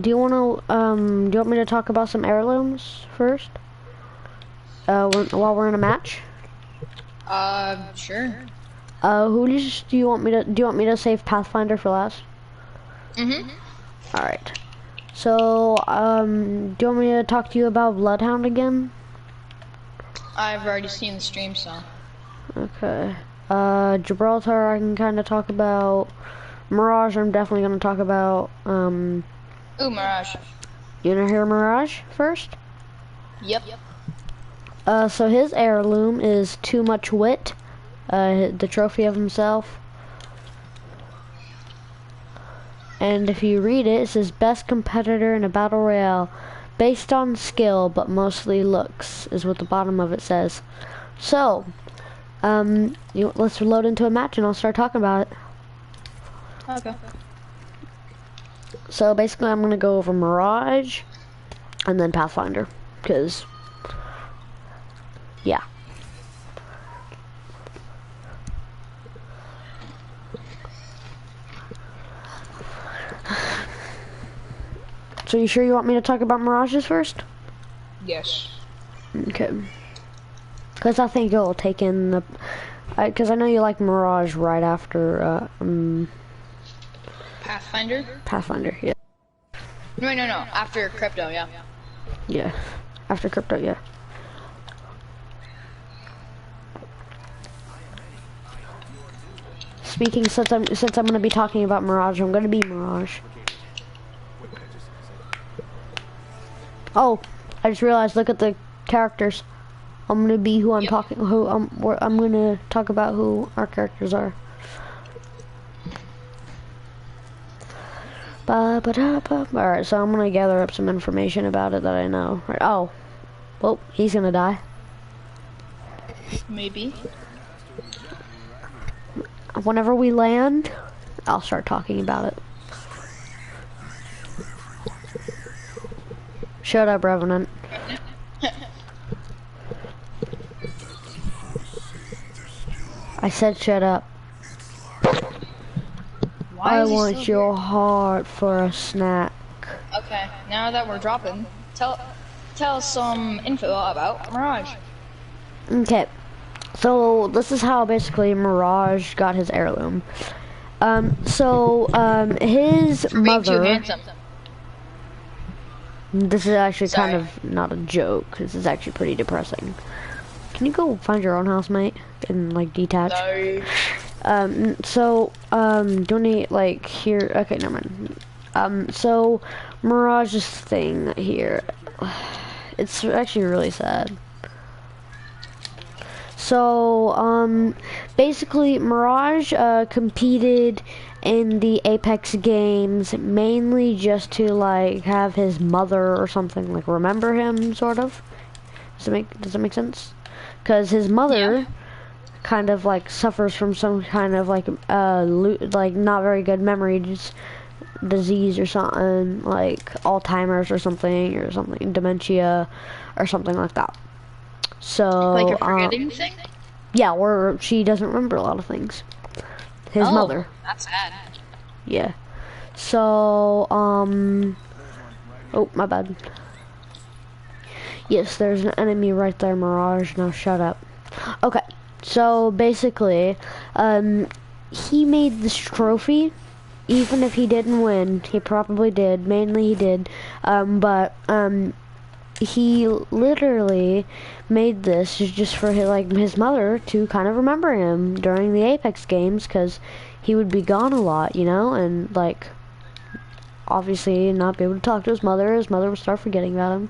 do you want me to talk about some heirlooms first? While we're in a match? Sure. Do you want me to save Pathfinder for last? Mm-hmm. Alright. So, do you want me to talk to you about Bloodhound again? I've already seen the stream, so. Okay. Gibraltar I can kinda talk about. Mirage I'm definitely gonna talk about. Ooh, Mirage. You wanna hear Mirage first? Yep. So his heirloom is Too Much Wit, the trophy of himself. And if you read it, it says best competitor in a battle royale, based on skill but mostly looks, is what the bottom of it says. So, let's load into a match and I'll start talking about it. Okay. So basically I'm gonna go over Mirage and then Pathfinder, because yeah. So you sure you want me to talk about Mirages first? Yes. Okay. Because I think it'll take in the... Because I know you like Mirage right after... Pathfinder? Pathfinder, yeah. No, after Crypto, yeah. Yeah. After Crypto, yeah. Speaking, since I'm going to be talking about Mirage, I'm going to be Mirage. Oh, I just realized. Look at the characters. I'm going to be who I'm talking. I'm going to talk about who our characters are. Alright, so I'm going to gather up some information about it that I know. Oh, well, he's going to die. Maybe. Whenever we land, I'll start talking about it. Shut up, Revenant. I said shut up. Why I want your heart for a snack. Okay, now that we're dropping, tell us some info about Mirage. Okay. So this is how basically Mirage got his heirloom. His For being mother. too handsome. This is actually Sorry. kind of not a joke. This is actually pretty depressing. Can you go find your own house, mate, and like detach? No. Don't need like here. Okay, never mind. So Mirage's thing here. It's actually really sad. So, basically, Mirage, competed in the Apex games mainly just to, like, have his mother or something, like, remember him, sort of. Does that make sense? Because his mother kind of, like, suffers from some kind of, like, not very good memory disease or something, like Alzheimer's or something, dementia, or something like that. So, Like a forgetting thing? Yeah, where she doesn't remember a lot of things. His mother. That's sad. Yeah. So, oh, my bad. Yes, there's an enemy right there, Mirage. Now shut up. Okay, so basically, he made this trophy. Even if he didn't win, he probably did. Mainly he did. He literally made this just for his mother to kind of remember him during the Apex games, because he would be gone a lot, you know, and like obviously not be able to talk to his mother. His mother would start forgetting about him.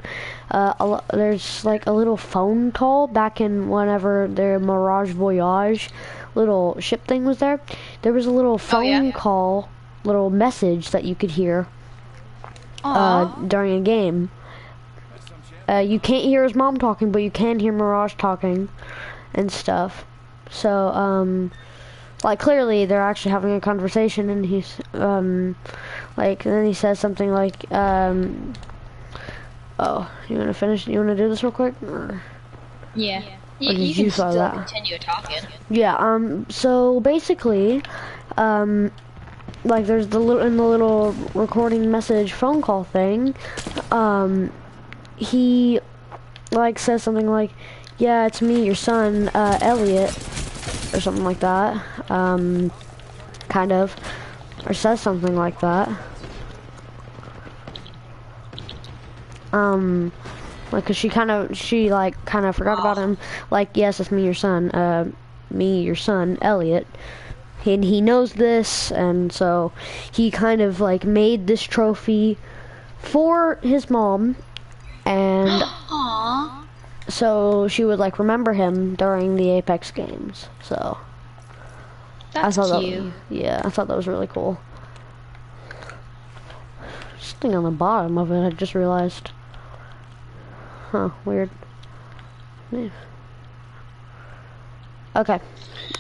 There's like a little phone call back in whenever the Mirage Voyage little ship thing was there. There was a little phone call, little message that you could hear during a game. You can't hear his mom talking, but you can hear Mirage talking and stuff. So, like, clearly they're actually having a conversation, and he's, like, and then he says something like, oh, you wanna finish? You wanna do this real quick? Or? Yeah. Or You can saw still that? continue talking. Yeah, so basically, like there's the little in the little recording message phone call thing, he like says something like, yeah, it's me, your son, Elliot, or something like that, kind of, or says something like that. Like, cause she kind of forgot about him. Like, yes, it's me, your son, Elliot. And he knows this, and so he kind of like made this trophy for his mom, and Aww. so she would like remember him during the Apex games. So That's I thought cute. I thought that was really cool. Something on the bottom of it, I just realized. Huh, weird. Yeah. Okay.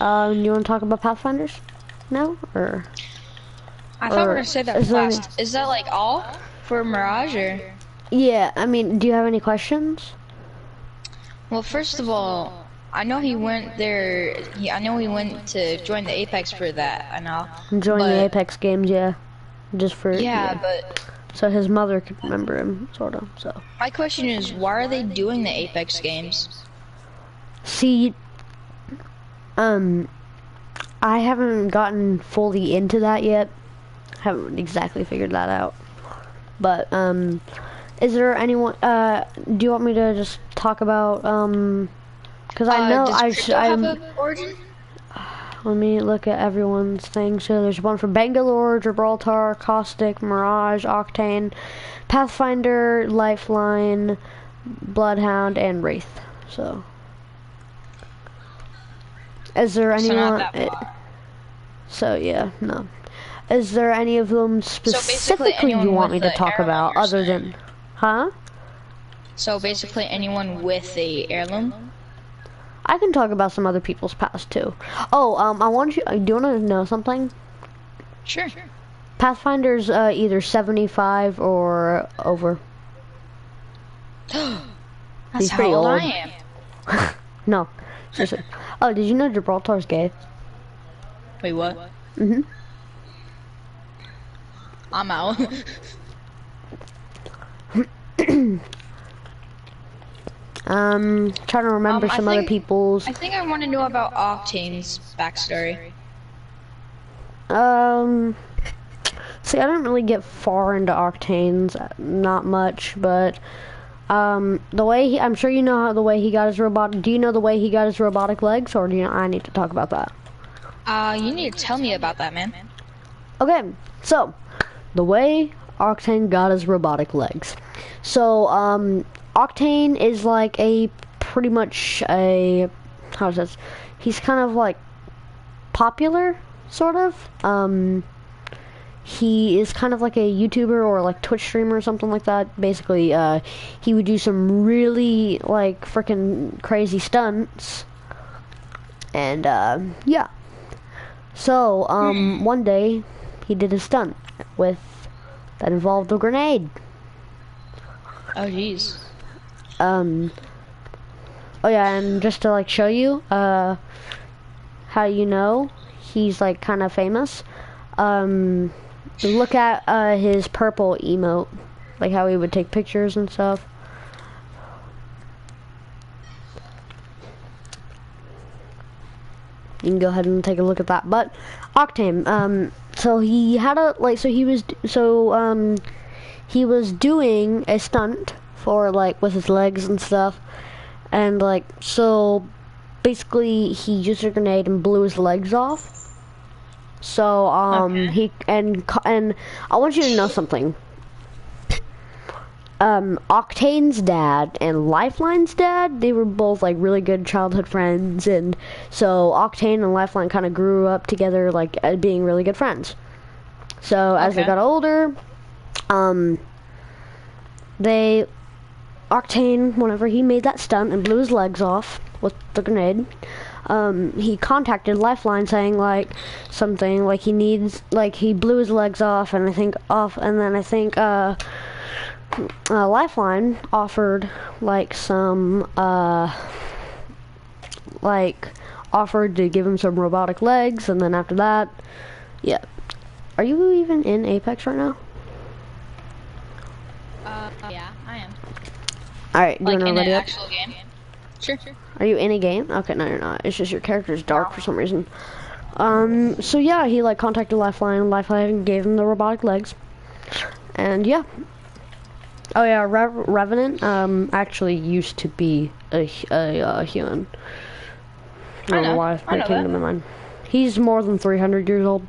You want to talk about Pathfinders now, or? I thought we were Or gonna say that is there any- last. Is that like all for Mirage or? Yeah, I mean, do you have any questions? Well, first of all, I know he went there. I know he went to join the Apex for that. I know. Join the But- Apex games, yeah. Just for Yeah, but so his mother could remember him, sort of. So my question is, why are they doing the Apex games? see, I haven't gotten fully into that yet. Haven't exactly figured that out. But is there anyone? Do you want me to just talk about Because I know Does Crypto have an origin? Let me look at everyone's thing. So there's one for Bangalore, Gibraltar, Caustic, Mirage, Octane, Pathfinder, Lifeline, Bloodhound, and Wraith. So, is there So anyone? not that far. So yeah, no. Is there any of them basically specifically anyone you want with me to the talk heirloom, about, you're other saying? than, huh? So basically, anyone with a heirloom. I can talk about some other people's past too. Oh, I want you. Do you want to know something? Sure. Pathfinder's either 75 or over. That's He's how pretty old I old. am. No, seriously. Oh, did you know Gibraltar's gay? Wait, what? Mhm. I'm out. Trying to remember I some other think- people's. I think I want to know about Octane's backstory. See, I didn't really get far into Octane's, not much, but the way I'm sure you know how the way he got his robotic. Do you know the way he got his robotic legs, or do you? I need to talk about that. You need to tell me about that, man. Okay, so the way Octane got his robotic legs. So, Octane is like a pretty much a how's this? He's kind of like popular, sort of. He is kind of like a YouTuber or like Twitch streamer or something like that. Basically, he would do some really like freaking crazy stunts, and yeah. So, one day, he did a stunt that involved a grenade. Oh, jeez. Oh yeah, and just to like show you, how you know he's like kind of famous, look at, his purple emote, like how he would take pictures and stuff. You can go ahead and take a look at that. But Octane, so he had a he was doing a stunt for like with his legs and stuff, and like so basically he used a grenade and blew his legs off. So Okay. he and I want you to know something. Octane's dad and Lifeline's dad, they were both like really good childhood friends, and so Octane and Lifeline kind of grew up together like as being really good friends. So as they Okay. got older, Octane, whenever he made that stunt and blew his legs off with the grenade, he contacted Lifeline saying like something like he needs, like he blew his legs off, and then I think Lifeline offered like offered to give him some robotic legs, and then after that, yeah, Are you even in Apex right now? Yeah, I am. Alright, do you Like wanna in an ready up? actual game. Sure. Are you in a game? Okay, no, you're not. It's just your character's dark for some reason. So yeah, he like contacted Lifeline. Lifeline gave him the robotic legs, and yeah. Oh yeah, Revenant actually used to be a human. I don't know why I that know came to my mind. He's more than 300 years old.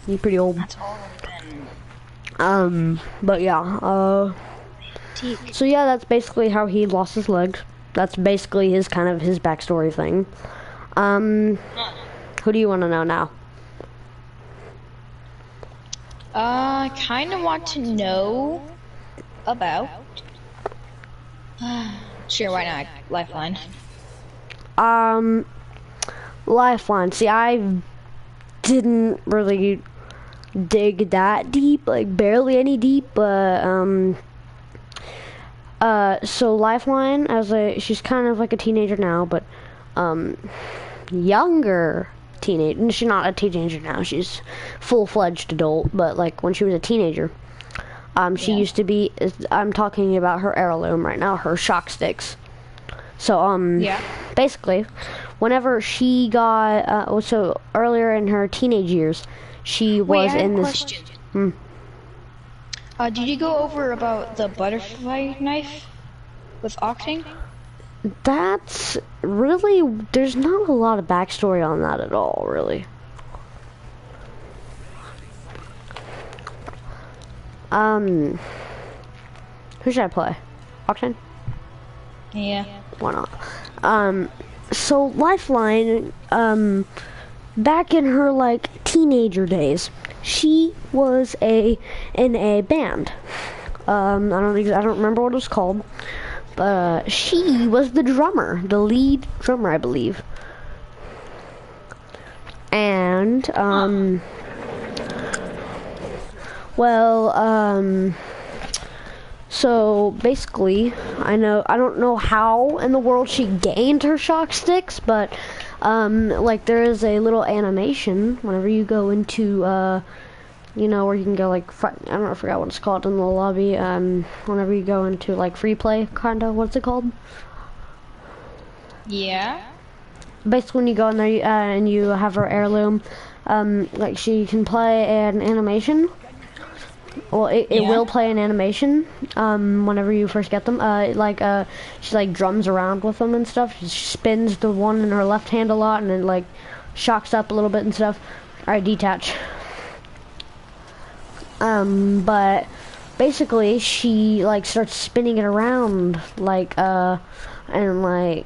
He's pretty old. That's older than... But yeah, so yeah, that's basically how he lost his legs. That's basically his kind of his backstory thing. Who do you want to know now? I kind of want to know about... Sure, why not? Lifeline. Lifeline. See, I didn't really dig that deep, like barely any deep, but so Lifeline she's kind of like a teenager now, but younger teenager. She's not a teenager now. She's full-fledged adult, but like when she was a teenager, she used to be. I'm talking about her heirloom right now, her shock sticks. So Yeah. basically, whenever she got so earlier in her teenage years, she was in this. Question. Did you go over about the butterfly knife with Octane? That's really, there's not a lot of backstory on that at all, really. Who should I play? Octane? Yeah. Why not? So Lifeline, back in her like teenager days, she was in a band. I don't remember what it was called. She was the drummer, the lead drummer, I believe. And, so basically, I don't know how in the world she gained her shock sticks, but, like there is a little animation whenever you go into, you know, where you can go like, I forgot what it's called in the lobby, whenever you go into like free play, kinda, what's it called? Yeah. Basically when you go in there and you have her heirloom, like she can play an animation. Well, it will play an animation, whenever you first get them, she like drums around with them and stuff. She spins the one in her left hand a lot and then like shocks up a little bit and stuff. Alright, detach. But basically she like starts spinning it around like and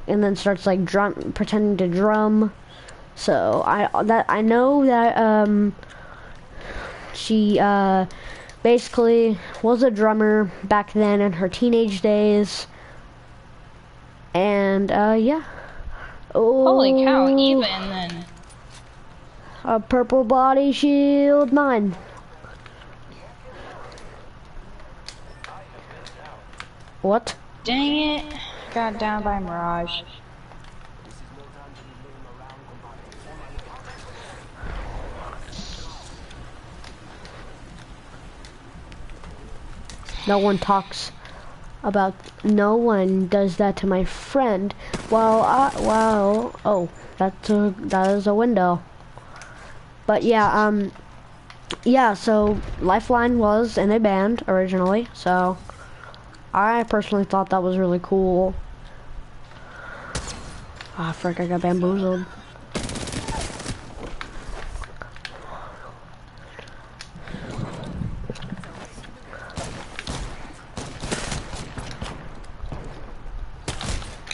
then starts like pretending to drum. So I know that she basically was a drummer back then in her teenage days. And yeah. Oh, Holy cow, even then. A purple body shield 9. What? Dang it. Got down by Mirage. No one does that to my friend. Oh, that is a window. But yeah, yeah, so Lifeline was in a band originally, so I personally thought that was really cool. Ah, frick, I got bamboozled.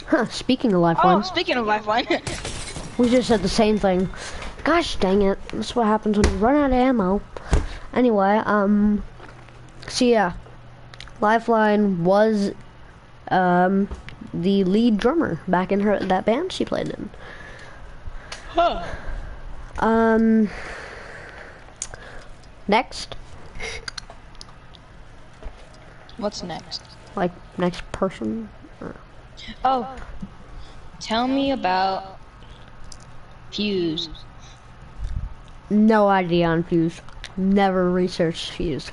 Huh, speaking of Lifeline. Oh, speaking of Lifeline. We just said the same thing. Gosh dang it. That's what happens when you run out of ammo. Anyway, so yeah. Lifeline was, the lead drummer back in that band she played in. Huh. Next. What's next? Like, next person. Oh. Tell me about Fuse. No idea on Fuse. Never researched Fuse.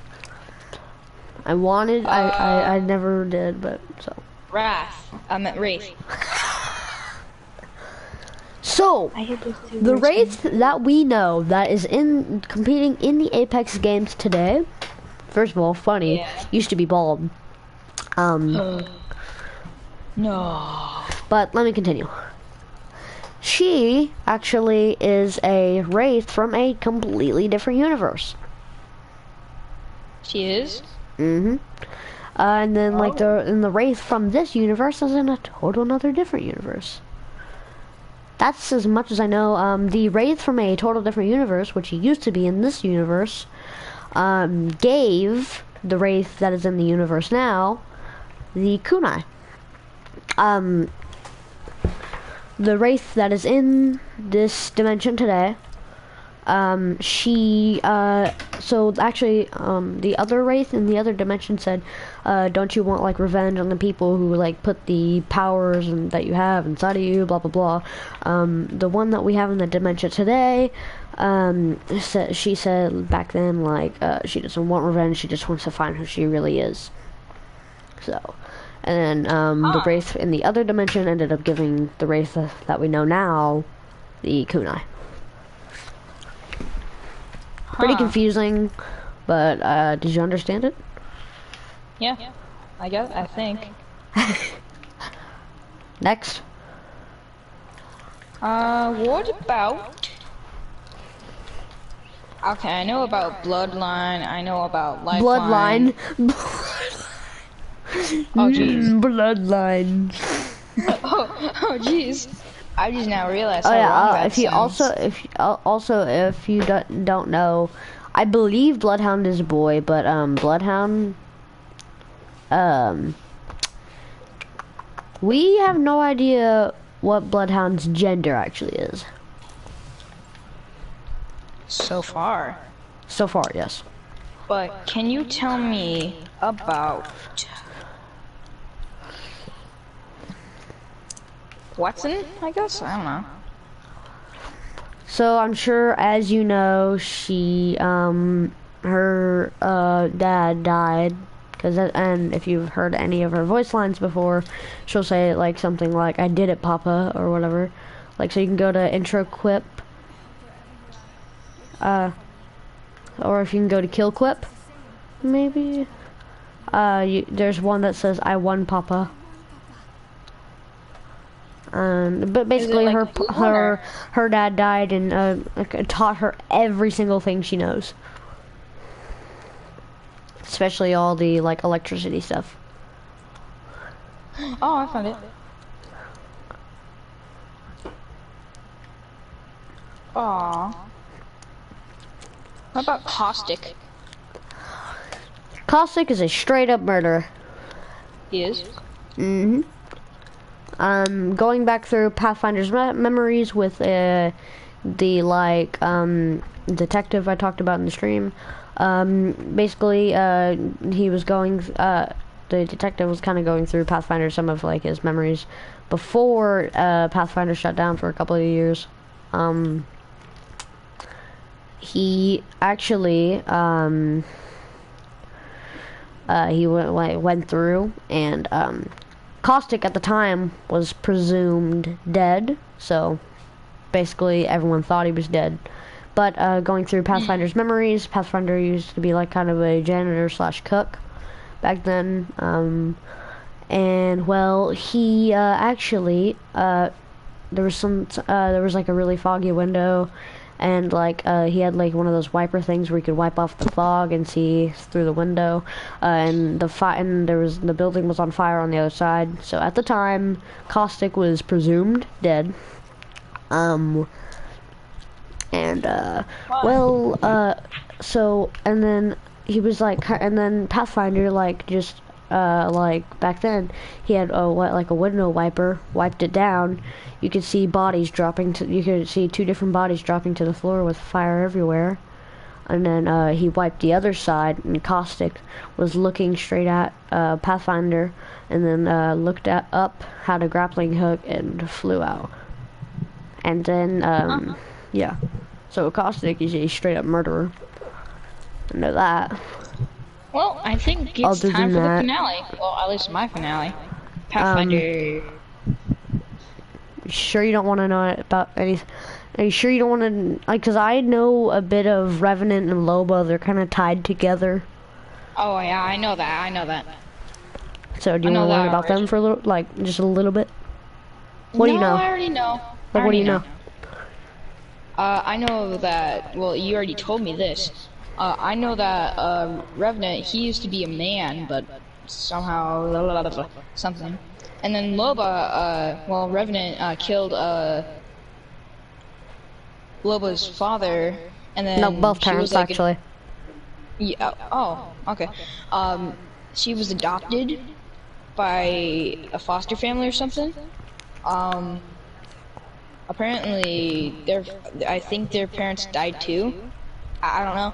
I wanted, I never did, but so. Wrath. I meant Wraith. So, the Wraith that we know that is competing in the Apex games today, first of all, funny, used to be bald. No. But let me continue. She actually is a Wraith from a completely different universe. She is? Mm-hmm. And then like the Wraith from this universe is in a total another different universe. That's as much as I know. The Wraith from a total different universe, which used to be in this universe, gave the Wraith that is in the universe now the kunai. The Wraith that is in this dimension today, so actually, the other Wraith in the other dimension said, don't you want, like, revenge on the people who, like, put the powers that you have inside of you, blah, blah, blah. The one that we have in the dimension today, she said back then, like, she doesn't want revenge, she just wants to find who she really is. So, and then, the Wraith in the other dimension ended up giving the Wraith that we know now the kunai. Pretty confusing, but did you understand it? Yeah, I think. Next. What about... Okay, I know about Bloodline, I know about Lifeline. Bloodline. Oh, jeez. Bloodline. oh, jeez. I just now realized Oh how yeah, wrong that if you sounds. if you don't know, I believe Bloodhound is a boy, but Bloodhound, we have no idea what Bloodhound's gender actually is. So far. So far, yes. But can you tell me about Watson, I guess? I don't know. So I'm sure, as you know, she, her, dad died, and if you've heard any of her voice lines before, she'll say, like, something like, I did it, Papa, or whatever. Like, so you can go to intro quip, or if you can go to kill quip, maybe, there's one that says, I won, Papa. But basically, like her dad died and taught her every single thing she knows, especially all the like electricity stuff. Oh, I found it. Aww. What about Caustic? Caustic is a straight up murderer. He is? Mm-hmm. Going back through Pathfinder's memories with the like detective I talked about in the stream. Basically, he was going. The detective was kind of going through Pathfinder, some of like his memories before Pathfinder shut down for a couple of years. He actually he went through and Caustic at the time was presumed dead, so basically everyone thought he was dead. But going through Pathfinder's memories, Pathfinder used to be like kind of a janitor slash cook back then. And well, he actually there was like a really foggy window, and like he had like one of those wiper things where you could wipe off the fog and see through the window, and the building was on fire on the other side. So at the time, Caustic was presumed dead. So and then he was like, and then Pathfinder like just like back then he had a window wiper, wiped it down. You could see bodies dropping you could see two different bodies dropping to the floor with fire everywhere. And then he wiped the other side, and Caustic was looking straight at Pathfinder, and then looked up, had a grappling hook, and flew out. And then yeah. So Caustic is a straight up murderer. I know that. Well, I think it's Other time than for the that, finale. Well, at least my finale. Pathfinder. Sure you don't want to know about any? Are you sure you don't want to? Like, cause I know a bit of Revenant and Loba. They're kind of tied together. Oh yeah, I know that. I know that. So do you want to learn about them for a little, like, just a little bit? What do you know? I already know. Like, what do you know? I know that. Well, you already told me this. I know that Revenant, he used to be a man, but somehow something. And then Loba, well, Revenant killed Loba's father, and then No, both she parents was like actually. yeah. Oh, okay. She was adopted by a foster family or something. Apparently, I think their parents died too. I don't know.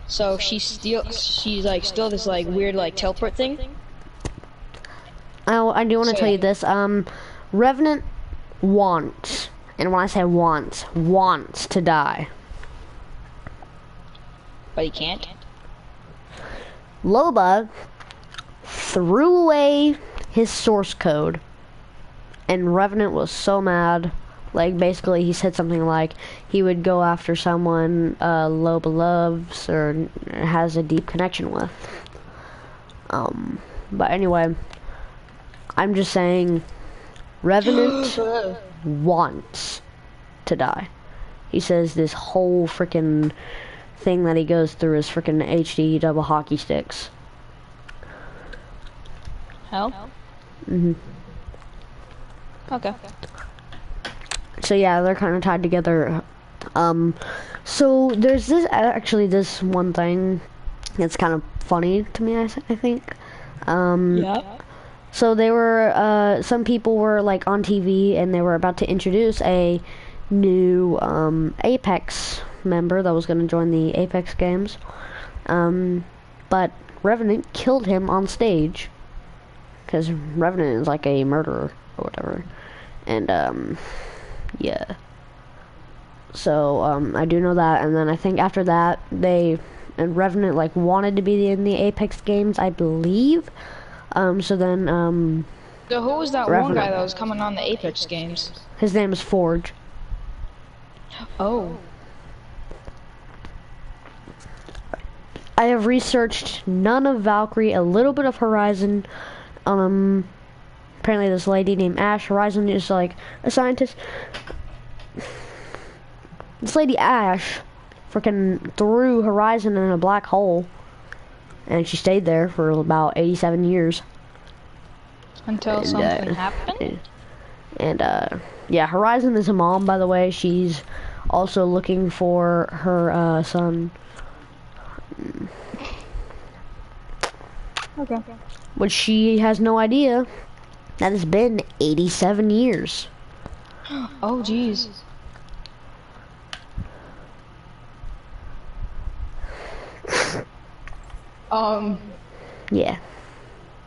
So she's like still this like weird like teleport thing. I do want to So, tell yeah. you this. Revenant wants, and when I say wants to die. But he can't. Loba threw away his source code, and Revenant was so mad. Like, basically, he said something like he would go after someone Loba loves or has a deep connection with. But anyway, I'm just saying, Revenant wants to die. He says this whole freaking thing that he goes through is freaking HD double hockey sticks. Hell. Okay. So yeah, they're kind of tied together. So there's this one thing that's kind of funny to me, I think. Yep. So they were, some people were like on TV and they were about to introduce a new Apex member that was going to join the Apex games. But Revenant killed him on stage because Revenant is like a murderer or whatever. And yeah. So I do know that, and then I think after that and Revenant like wanted to be in the Apex games, I believe. So then So who was that one guy that was coming on the Apex games? his name is Forge. Oh. I have researched none of Valkyrie, a little bit of Horizon. Apparently this lady named Ash. Horizon is like a scientist. This lady Ash freaking threw Horizon in a black hole, and she stayed there for about 87 years. Until something happened? And yeah, Horizon is a mom, by the way. She's also looking for her son. Okay. Which she has no idea that it's been 87 years. Oh, jeez. Yeah.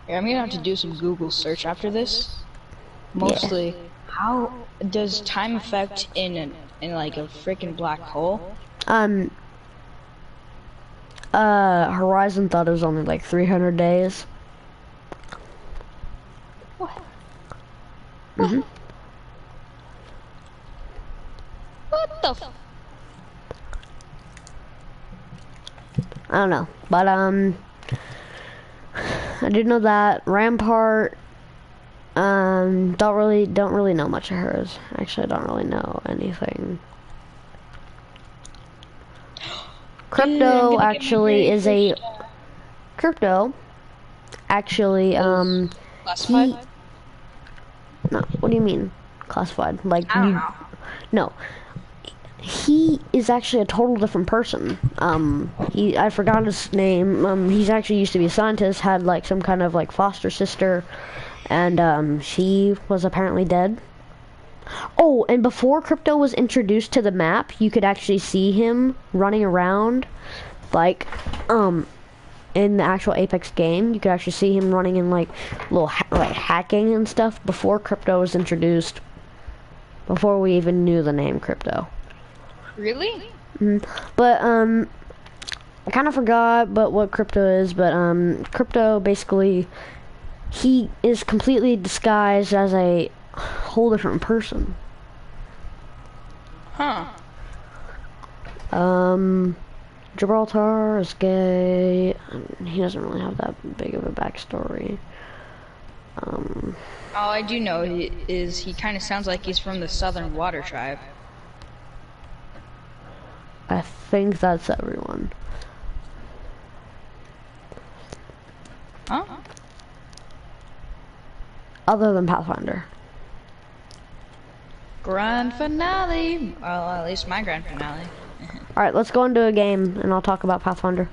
I'm gonna have to do some Google search after this. Mostly, how does time affect in like a freaking black hole? Horizon thought it was only like 300 days. What? Mhm. What the? I don't know, but I do know that Rampart. Don't really know much of hers. Actually, I don't really know anything. Crypto actually is a Crypto. Actually, Classified? No, what do you mean classified? Like I don't you? know. No. He is actually a total different person. I forgot his name. He's actually used to be a scientist, had like some kind of like foster sister, and she was apparently dead. Oh, and before Crypto was introduced to the map, you could actually see him running around, like, in the actual Apex game. You could actually see him running in like little like hacking and stuff before Crypto was introduced. Before we even knew the name Crypto. Really? But I kind of forgot but what crypto is, but crypto basically he is completely disguised as a whole different person. Huh. Gibraltar is gay. He doesn't really have that big of a backstory. All I do know is he kind of sounds like he's from the Southern Water Tribe. I think that's everyone. Huh? Other than Pathfinder. Grand finale. Well, at least my grand finale. Alright, let's go into a game and I'll talk about Pathfinder.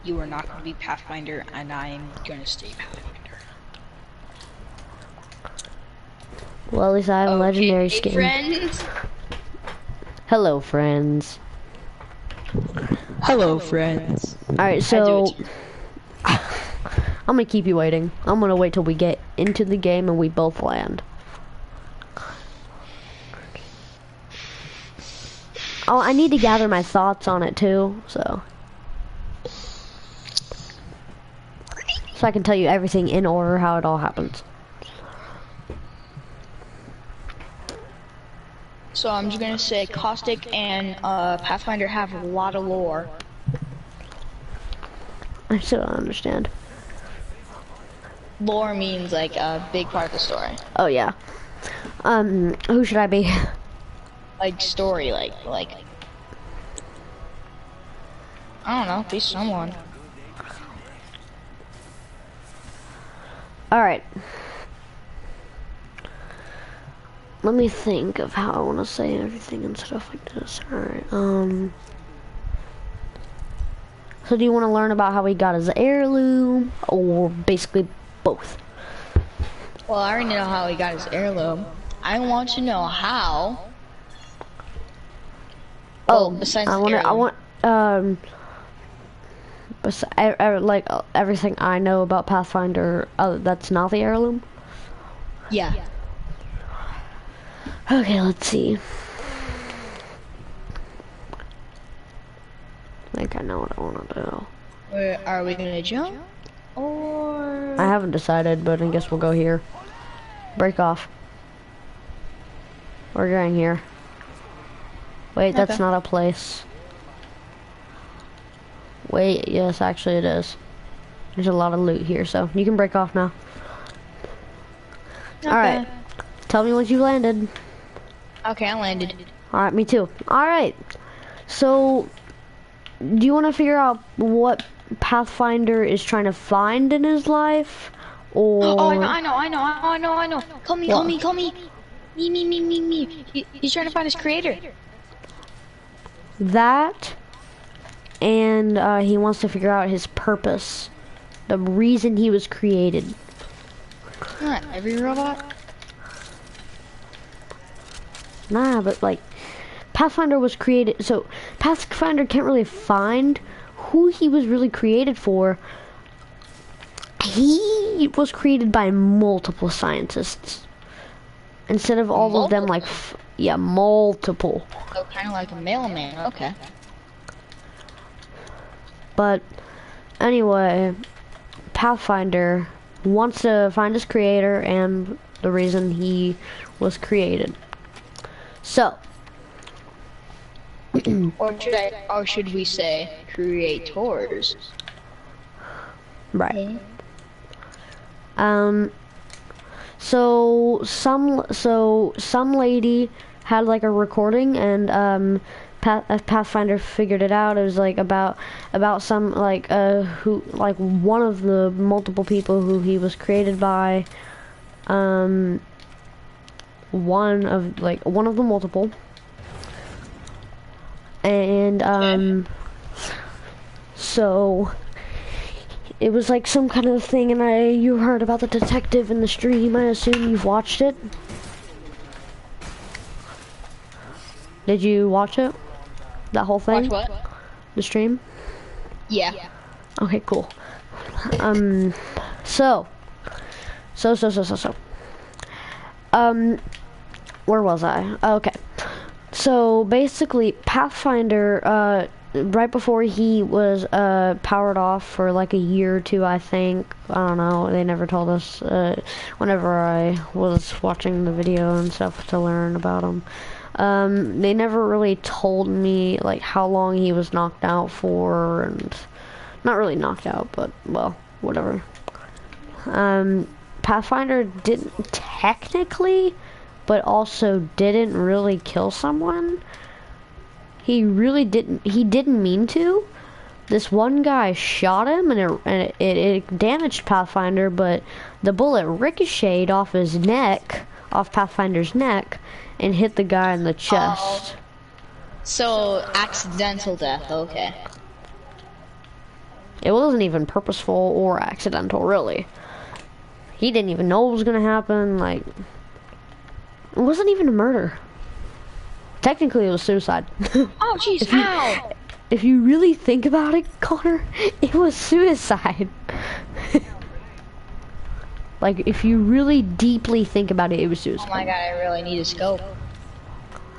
You are not going to be Pathfinder, and I am going to stay Pathfinder. Well, at least I have a legendary skin. Friends. Hello, friends. Hello, friends. Alright, so I'm gonna keep you waiting. I'm gonna wait till we get into the game and we both land. Oh, I need to gather my thoughts on it too, so I can tell you everything in order how it all happens. So I'm just gonna say Caustic and Pathfinder have a lot of lore. I still don't understand. Lore means like a big part of the story. Oh yeah. Who should I be? Like story, like I don't know, be someone. Alright. Let me think of how I want to say everything and stuff like this. Alright, so do you want to learn about how he got his heirloom, or basically both? Well, I already know how he got his heirloom. I want to know how. Oh, besides like everything I know about Pathfinder, that's not the heirloom? Yeah. Okay, let's see. I think I know what I want to do. Where are we gonna jump? Or I haven't decided, but I guess we'll go here. Break off. We're going here. Wait, that's Okay. not a place. Wait, yes, actually it is. There's a lot of loot here, so you can break off now. Okay. Alright. Tell me once you landed. Okay, I landed. Alright, me too. Alright. So, do you want to figure out what Pathfinder is trying to find in his life? Or... Oh, I know. Call me. Me. He's trying to find his creator. That, and he wants to figure out his purpose. The reason he was created. Not every robot. Nah, but like, Pathfinder was created, so Pathfinder can't really find who he was really created for. He was created by multiple scientists. Instead of all of them, like, yeah, multiple. So kind of like a mailman. Okay. But anyway, Pathfinder wants to find his creator and the reason he was created. So, or should we say creators? right. So some lady had like a recording, and Pathfinder figured it out. It was like about some like who, like, one of the multiple people who he was created by. One of the multiple, and so it was like some kind of thing, and you heard about the detective in the stream. I assume you've watched it. Did you watch it? That whole thing? Watch what? The stream? Yeah. Okay, cool. So. Where was I? Okay. So basically, Pathfinder, right before he was powered off for like a year or two, I think. I don't know. They never told us. Whenever I was watching the video and stuff to learn about him, they never really told me like how long he was knocked out for, and not really knocked out, but well, whatever. Pathfinder didn't technically, but also didn't really kill someone. He really didn't. He didn't mean to. This one guy shot him, and it damaged Pathfinder, but the bullet ricocheted off his neck, off Pathfinder's neck, and hit the guy in the chest. Oh. So accidental death. Okay. It wasn't even purposeful or accidental, really. He didn't even know what was gonna happen. Like, it wasn't even a murder. Technically, it was suicide. Oh, jeez, ow! If you really think about it, Connor, it was suicide. Like, if you really deeply think about it, it was suicide. Oh my god, I really need a scope.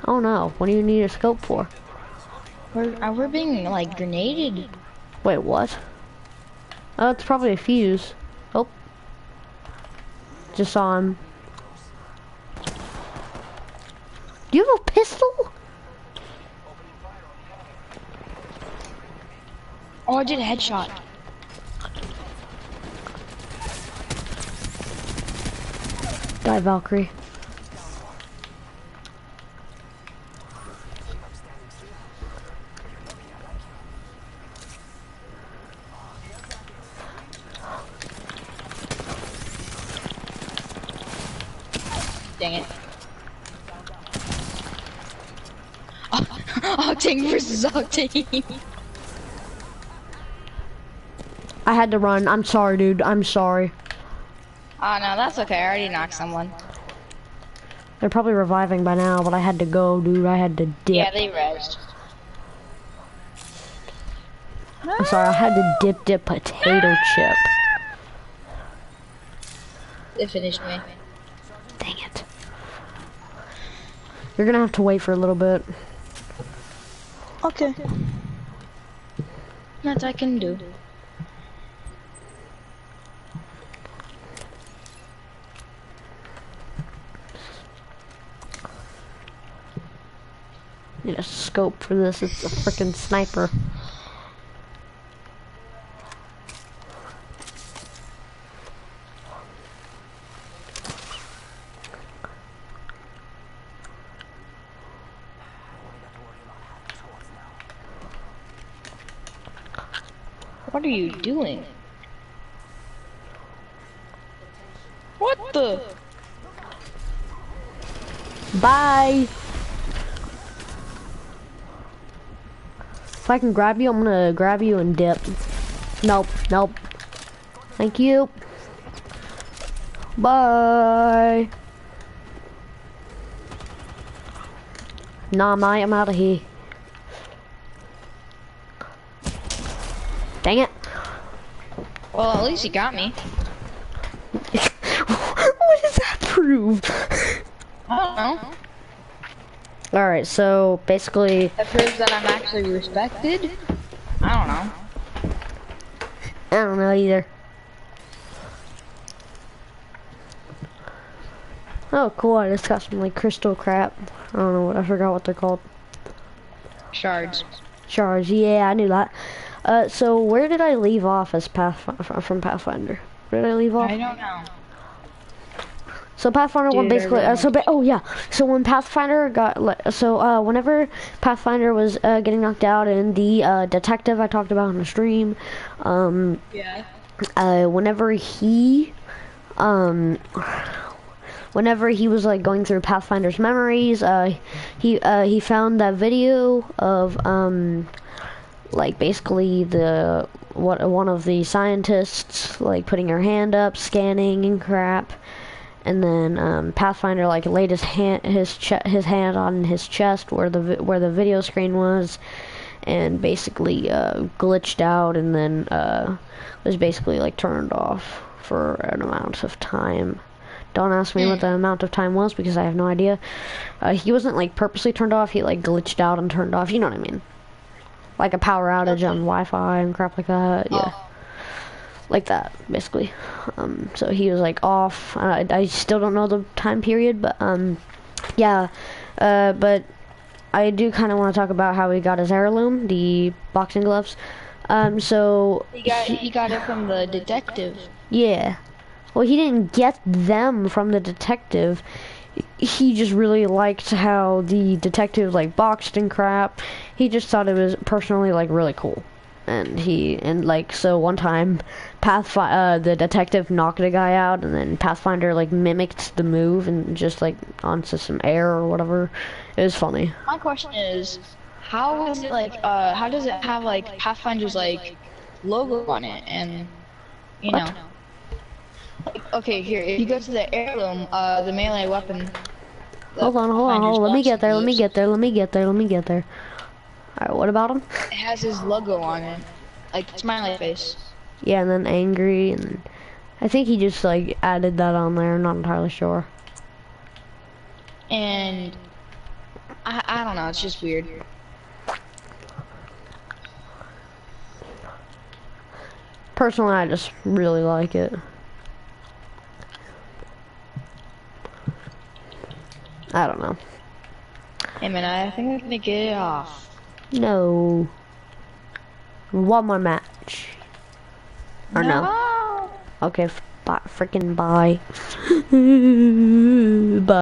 Oh no, what do you need a scope for? We're being, like, grenaded. Wait, what? Oh, it's probably a fuse. Oh. Just saw him. Do you have a pistol? Oh, I did a headshot. Die, Valkyrie. Dang it. Octane versus Octane. I had to run. I'm sorry, dude. I'm sorry. Oh no, that's okay. I already knocked someone. They're probably reviving by now, but I had to go, dude. I had to dip. Yeah, they rezzed. I'm sorry, I had to dip potato chip. It finished me. Dang it. You're gonna have to wait for a little bit. Okay. That I can do. Need a scope for this. It's a freaking sniper. What are you doing? What the? Bye. If I can grab you, I'm gonna grab you and dip. Nope, nope. Thank you. Bye. Nah, mate, I'm out of here. Dang it. Well, at least you got me. What does that prove? I don't know. Alright, so basically... That proves that I'm actually respected? I don't know. I don't know either. Oh, cool, I just got some, like, crystal crap. I don't know what, I forgot what they're called. Shards. Shards, yeah, I knew that. So where did I leave off as from Pathfinder? Where did I leave off? I don't know. So Pathfinder one basically, oh yeah, so when Pathfinder got, whenever Pathfinder was getting knocked out and the detective I talked about on the stream, Yeah. whenever he was like going through Pathfinder's memories, he found that video of like basically one of the scientists like putting her hand up, scanning and crap. And then Pathfinder like laid his hand on his chest where the video screen was, and basically glitched out, and then was basically like turned off for an amount of time Don't ask me what the amount of time was because I have no idea. He wasn't like purposely turned off. He like glitched out and turned off. You know what I mean? Like a power outage on Wi-Fi and crap like that. Yeah. Like that, basically. So he was like off. I still don't know the time period, but yeah. But I do kind of want to talk about how he got his heirloom, the boxing gloves. So he got it from the detective. yeah. Well, he didn't get them from the detective. He just really liked how the detective like boxed and crap. He just thought it was personally like really cool. And like so one time the detective knocked a guy out, and then Pathfinder like mimicked the move and just like onto some air or whatever. It was funny. My question is, how is it like how does it have like Pathfinder's like logo on it, and you know, like, okay, here, if you go to the heirloom, the melee weapon. Hold on, let me get there. Alright, what about him? It has his logo on it, like smiley face. Yeah, and then angry, and I think he just like added that on there. I'm not entirely sure. And I don't know. It's just weird. Personally, I just really like it. I don't know. Hey man, I think I'm gonna get it off. No. One more match. Or no? Okay, freaking bye. Bye.